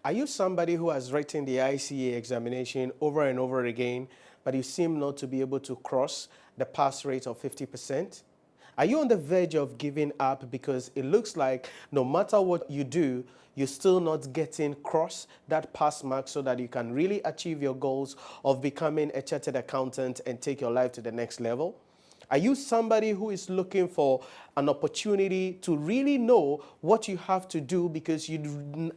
Are you somebody who has written the ICA examination over and over again, but you seem not to be able to cross the pass rate of 50%? Are you on the verge of giving up because it looks like no matter what you do, you're still not getting cross that pass mark so that you can really achieve your goals of becoming a chartered accountant and take your life to the next level? Are you somebody who is looking for an opportunity to really know what you have to do because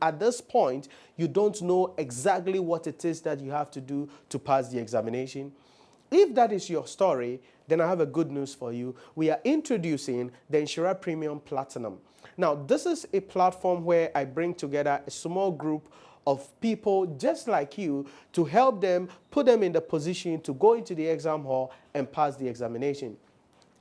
at this point, you don't know exactly what it is that you have to do to pass the examination? If that is your story, then I have a good news for you. We are introducing the Nhyira Premium Platinum. Now, this is a platform where I bring together a small group of people just like you to help them, put them in the position to go into the exam hall and pass the examination.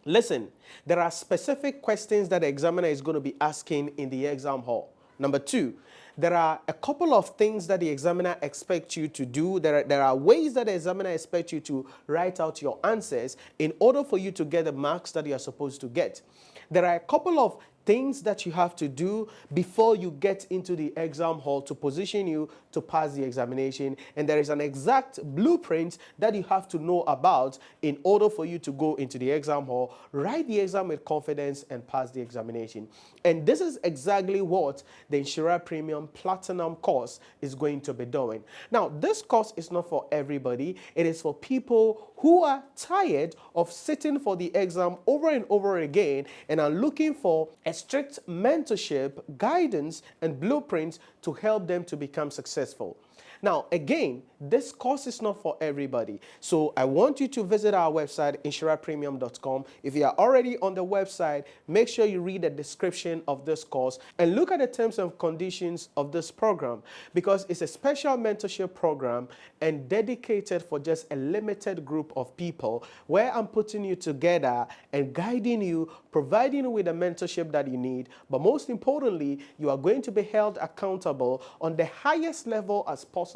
Listen, there are specific questions that the examiner is going to be asking in the exam hall. Number two, there are a couple of things that the examiner expects you to do. There are ways that the examiner expects you to write out your answers in order for you to get the marks that you are supposed to get. There are a couple of things that you have to do before you get into the exam hall to position you to pass the examination. And there is an exact blueprint that you have to know about in order for you to go into the exam hall, write the exam with confidence, and pass the examination. And this is exactly what the Nhyira Premium Platinum course is going to be doing. Now, this course is not for everybody. It is for people who are tired of sitting for the exam over and over again and are looking for a strict mentorship, guidance, and blueprints to help them to become successful. Now, again, this course is not for everybody. So I want you to visit our website, nhyirapremium.com. If you are already on the website, make sure you read the description of this course and look at the terms and conditions of this program, because it's a special mentorship program and dedicated for just a limited group of people where I'm putting you together and guiding you, providing you with the mentorship that you need. But most importantly, you are going to be held accountable on the highest level as possible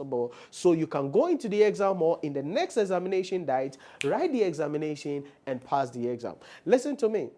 so you can go into the exam hall in the next examination date, write the examination, and pass the exam. Listen to me.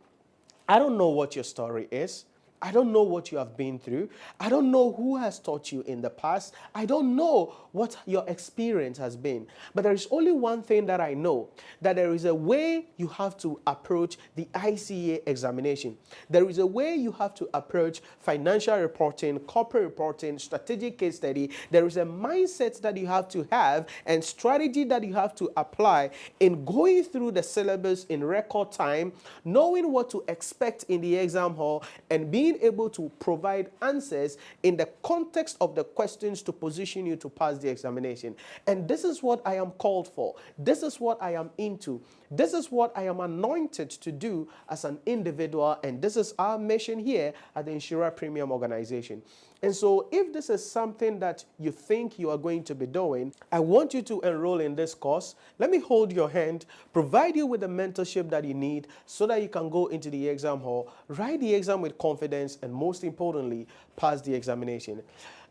I don't know what your story is. I don't know what you have been through. I don't know who has taught you in the past. I don't know what your experience has been. But there is only one thing that I know, that there is a way you have to approach the ICA examination. There is a way you have to approach financial reporting, corporate reporting, strategic case study. There is a mindset that you have to have and strategy that you have to apply in going through the syllabus in record time, knowing what to expect in the exam hall, and being able to provide answers in the context of the questions to position you to pass the examination. And this is what I am called for. This is what I am into. This is what I am anointed to do as an individual, and this is our mission here at the Nhyira Premium organization. And so if this is something that you think you are going to be doing, I want you to enroll in this course. Let me hold your hand, provide you with the mentorship that you need so that you can go into the exam hall, write the exam with confidence, and most importantly, pass the examination.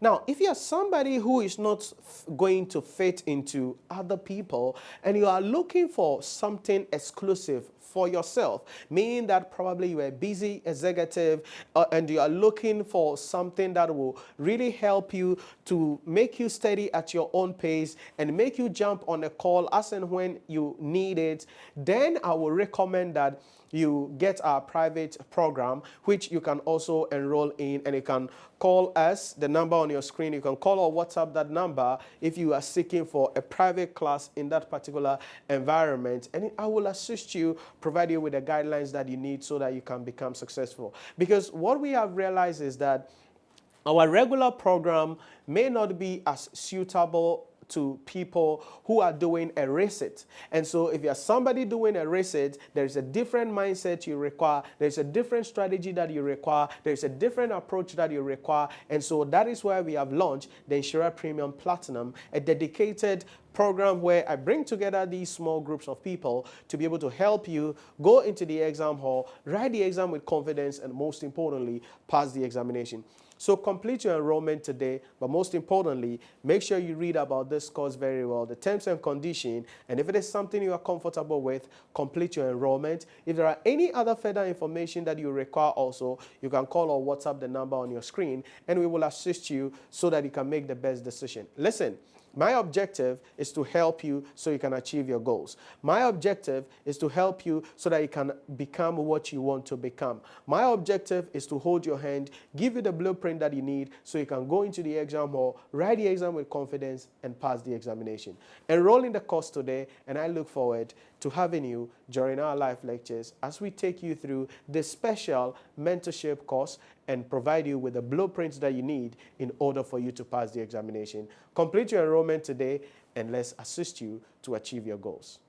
Now, if you're somebody who is not going to fit into other people and you are looking for something exclusive for yourself, meaning that probably you are a busy executive and you are looking for something that will really help you to make you steady at your own pace and make you jump on a call as and when you need it, then I will recommend that you get our private program, which you can also enroll in, and you can call us, the number on your screen. You can call or WhatsApp that number if you are seeking for a private class in that particular environment, and I will assist you, provide you with the guidelines that you need so that you can become successful. Because what we have realized is that our regular program may not be as suitable to people who are doing a reset. And so if you're somebody doing a reset, there's a different mindset you require, there's a different strategy that you require, there's a different approach that you require. And so that is why we have launched the Nhyira Premium Platinum, a dedicated program where I bring together these small groups of people to be able to help you go into the exam hall, write the exam with confidence, and most importantly, pass the examination. So complete your enrollment today, but most importantly, make sure you read about this course very well, the terms and conditions, and if it is something you are comfortable with, complete your enrollment. If there are any other further information that you require also, you can call or WhatsApp the number on your screen, and we will assist you so that you can make the best decision. Listen, my objective is to help you so you can achieve your goals. My objective is to help you so that you can become what you want to become. My objective is to hold your hand, give you the blueprint that you need so you can go into the exam hall, write the exam with confidence, and pass the examination. Enroll in the course today, and I look forward to having you during our live lectures as we take you through this special mentorship course and provide you with the blueprints that you need in order for you to pass the examination. Complete your enrollment today, and let's assist you to achieve your goals.